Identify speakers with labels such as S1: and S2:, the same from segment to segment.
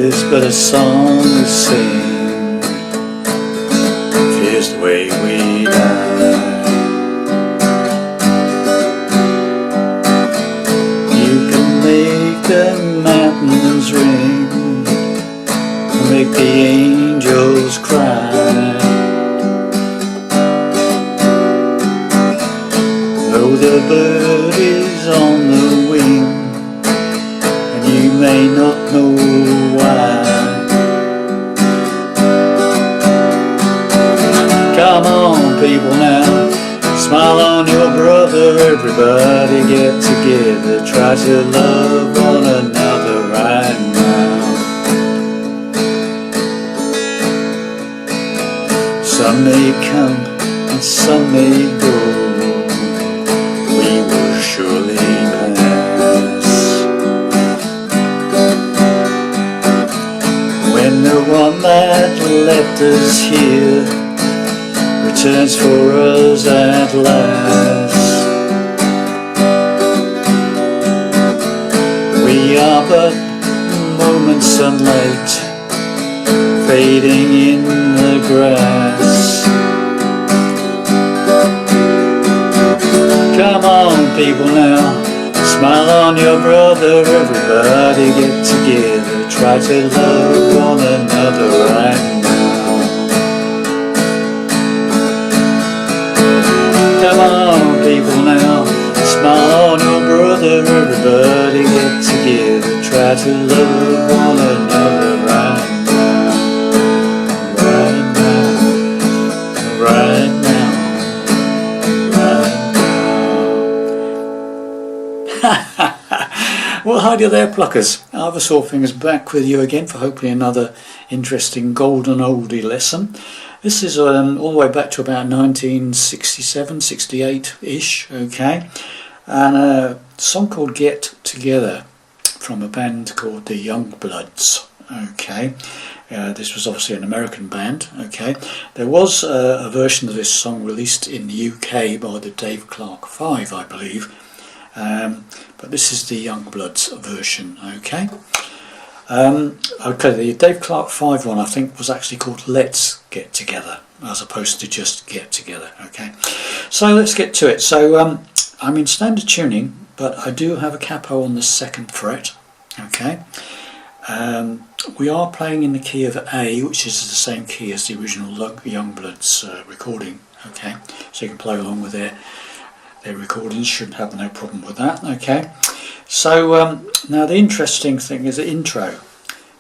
S1: is but a song we sing, fears the way we die. You can make the mountains ring, make the angels cry, though the bird is on the wing and you may not know why. Come on people now, smile on your brother, everybody get together, try to love one another right now. Some may come and some may go, we will surely pass. When the one that left us here returns for us at last, we are but moments sunlight fading in the grass. Come on people now, smile on your brother, everybody get together, try to love one another right now. Come on people now, smile on your brother, everybody get together, try to love one another right now. Right now, right now, right now. Well, hi there pluckers, Arthur Sawfingers back with you again for hopefully another interesting golden oldie lesson. This is all the way back to about 1967, 68 ish, okay, and a song called Get Together from a band called the Youngbloods, okay. This was obviously an American band, okay. There was a version of this song released in the UK by the Dave Clark 5, I believe, but this is the Youngbloods version, okay. Okay, the Dave Clark 5 one I think was actually called Let's Get Together as opposed to just Get Together, okay. So let's get to it. So I'm in standard tuning, but I do have a capo on the 2nd fret, okay. We are playing in the key of A, which is the same key as the original Youngbloods recording, okay. So you can play along with their recordings, shouldn't have no problem with that, okay. So now the interesting thing is the intro.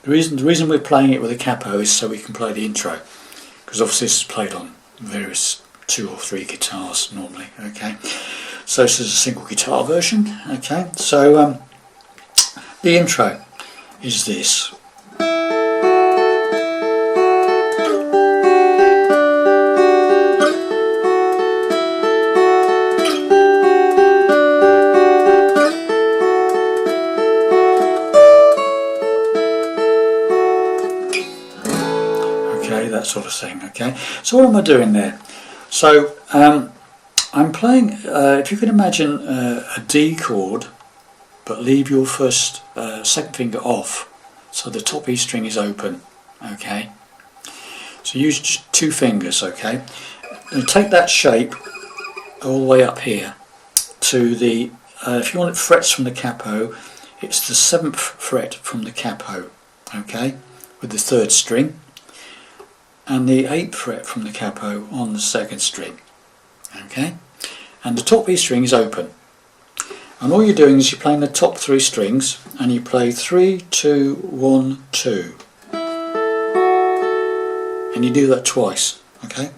S1: The reason we're playing it with a capo is so we can play the intro, because obviously this is played on various 2 or 3 guitars normally, okay. So this is a single guitar version, okay. So the intro is this. That sort of thing, okay. So what am I doing there? So I'm playing, if you can imagine a D chord, but leave your second finger off, so the top E string is open, okay. So use just 2 fingers, okay. And take that shape all the way up here to the, if you want it frets from the capo, it's the 7th fret from the capo, okay, with the 3rd string, and the 8th fret from the capo on the 2nd string, okay, and the top E string is open, and all you're doing is you're playing the top 3 strings and you play 3, 2, 1, 2, and you do that twice, okay.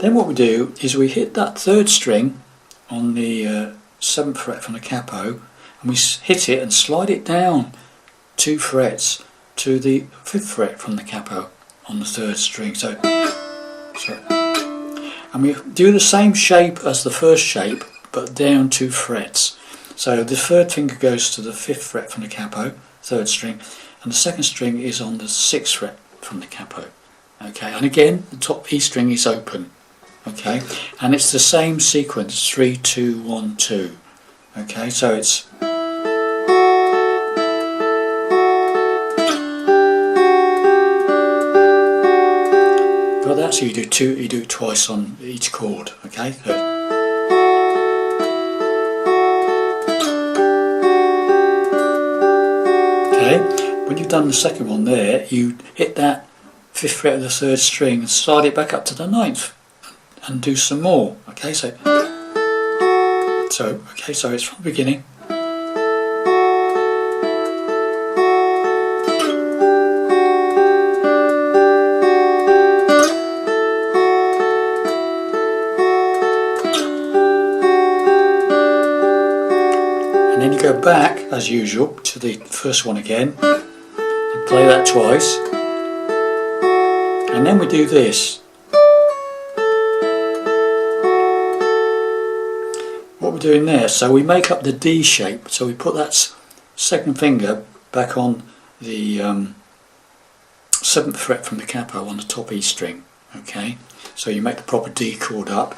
S1: Then what we do is we hit that 3rd string on the 7th fret from the capo, and we hit it and slide it down 2 frets to the 5th fret from the capo on the 3rd string. So, and we do the same shape as the first shape, but down 2 frets. So the 3rd finger goes to the 5th fret from the capo, 3rd string, and the 2nd string is on the 6th fret from the capo. Okay, and again the top E string is open. Okay, and it's the same sequence, 3, 2, 1, 2. Okay, so it's that, so you do it twice on each chord, okay? Okay, when you've done the second one there, you hit that 5th fret of the 3rd string and slide it back up to the 9th and do some more, okay? So it's from the beginning. And then you go back, as usual, to the first one again and play that twice. And then we do this. What we're doing there, so we make up the D shape, so we put that second finger back on the 7th fret from the capo on the top E string, okay? So you make the proper D chord up,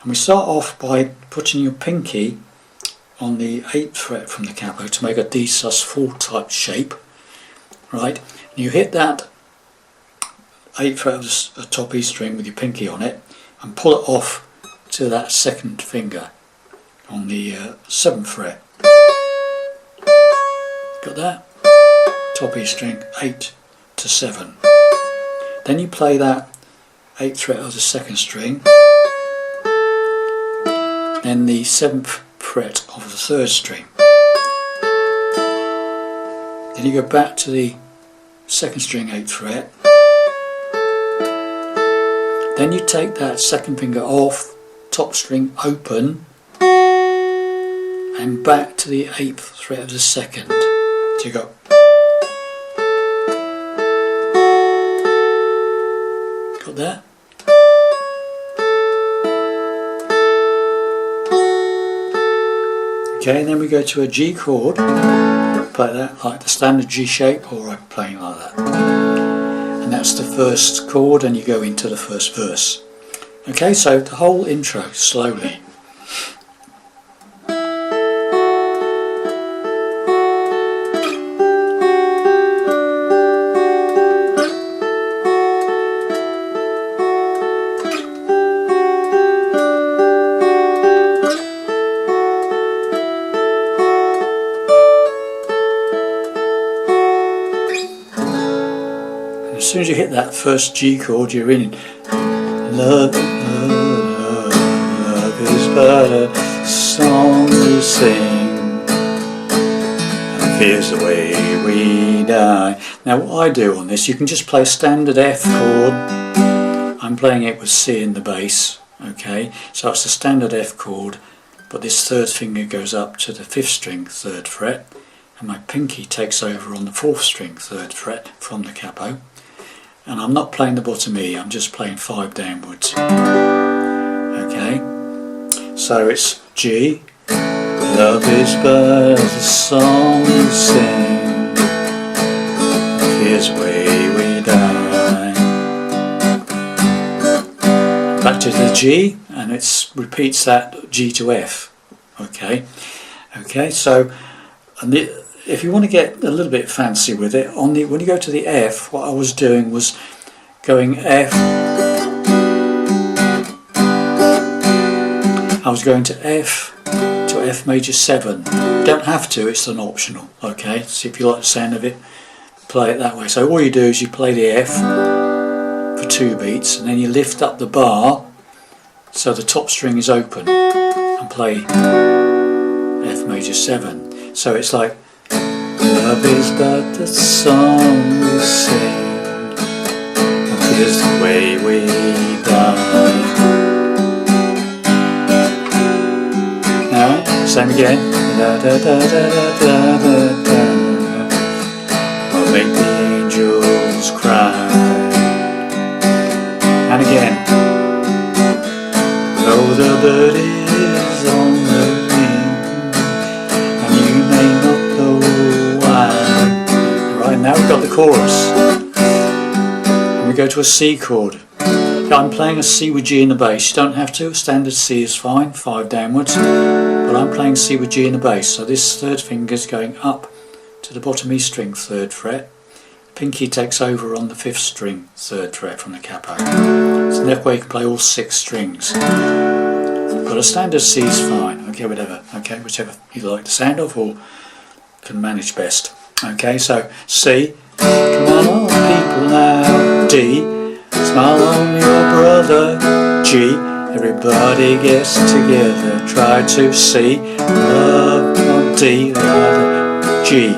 S1: and we start off by putting your pinky on the 8th fret from the capo to make a D sus4 type shape, right? And you hit that 8th fret of the top E string with your pinky on it and pull it off to that second finger on the 7th fret. Got that? Top E string, 8 to 7. Then you play that 8th fret of the 2nd string, then the 7th fret of the 3rd string. Then you go back to the 2nd string 8th fret. Then you take that second finger off, top string open, and back to the 8th fret of the 2nd. So you go. Got that? Okay, and then we go to a G chord, play that like the standard G shape, or I'm playing like that. And that's the first chord, and you go into the first verse. Okay, so the whole intro, slowly. As soon as you hit that first G chord, you're in. Love, love, love is but a song we sing, and fear's the way we die. Now what I do on this, you can just play a standard F chord. I'm playing it with C in the bass, okay? So it's a standard F chord, but this 3rd finger goes up to the 5th string 3rd fret, and my pinky takes over on the 4th string 3rd fret from the capo. And I'm not playing the bottom E, I'm just playing 5 downwards. Okay, so it's G. Love is but a song we sing, fear's the way we die. Back to the G, and it repeats that G to F. Okay, so if you want to get a little bit fancy with it, when you go to the F, what I was doing was going F. I was going to F major 7. You don't have to, it's an optional. Okay, so if you like the sound of it, play it that way. So all you do is you play the F for 2 beats, and then you lift up the bar so the top string is open and play F major 7. So it's like, love is but the song we sing, and fear's the way we die. Now, same again. Da da da da da da da. I'll make the angels cry. And again. Though the bird is on the wing, and you may not know why. Right, now we've got the chorus. And we go to a C chord. I'm playing a C with G in the bass. You don't have to, standard C is fine, 5 downwards. But I'm playing C with G in the bass, so this 3rd finger is going up to the bottom E string 3rd fret, pinky takes over on the 5th string, 3rd fret from the capo. So that way you can play all 6 strings. But a standard C is fine, okay, whatever, okay, whichever you like the sound of or can manage best. Okay, so C, come on people now, D, smile on your brother, G, everybody gets together, try to C, love on D, G.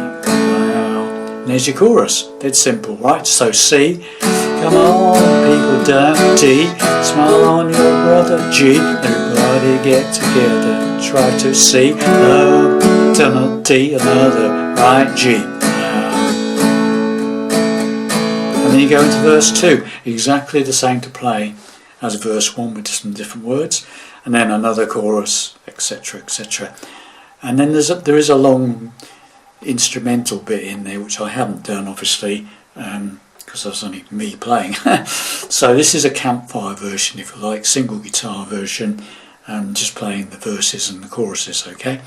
S1: And there's your chorus, dead simple, right? So C, come on people down, D, smile on your brother, G, everybody get together, try to C, love, D, another, right, G. And then you go into verse 2, exactly the same to play as verse 1 with some different words, and then another chorus, etc, etc. And then there is a long instrumental bit in there which I haven't done, obviously, because that's only me playing. So this is a Campfire version, if you like, single guitar version, just playing the verses and the choruses. Okay,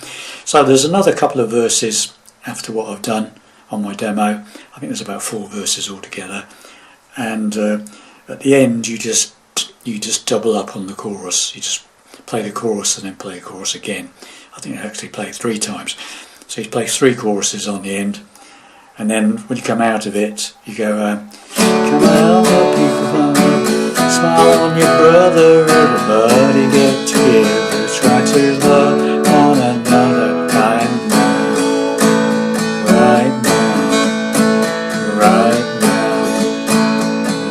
S1: so there's another couple of verses after what I've done on my demo. I think there's about 4 verses altogether, and at the end you just double up on the chorus. You just play the chorus and then play a chorus again. I think I actually play it 3 times. So you play 3 choruses on the end, and then when you come out of it, you go, come on people, smile on your brother, everybody get together, try to love one another right now, right now, right now,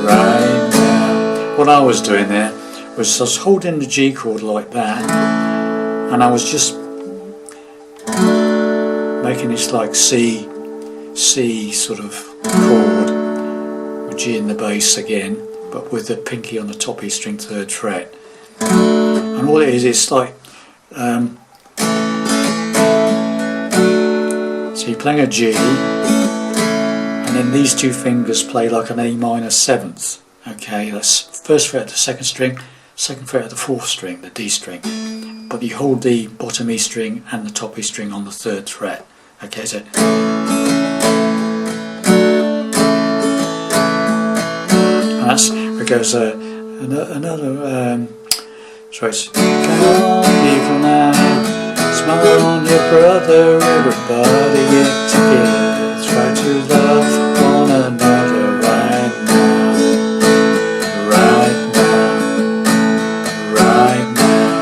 S1: right now. What I was doing there was I was holding the G chord like that, and I was just making this like C sort of chord with G in the bass again, but with the pinky on the top E string 3rd fret. And all it is like so you're playing a G, and then these 2 fingers play like an A minor 7th. Okay, that's 1st fret of the 2nd string, 2nd fret of the 4th string, the D string, but you hold the bottom E string and the top E string on the 3rd fret. Okay, so and that's where it goes another so it's come on people now, smile on your brother, everybody get together, try to love one another right now, right now, right now,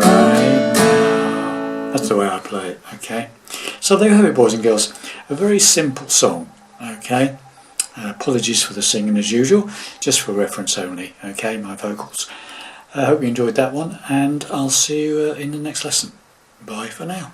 S1: right now. That's the way I play it. Okay, so there you have it, boys and girls, a very simple song. Okay, apologies for the singing as usual, just for reference only. Okay, my vocals. I hope you enjoyed that one, and I'll see you in the next lesson. Bye for now.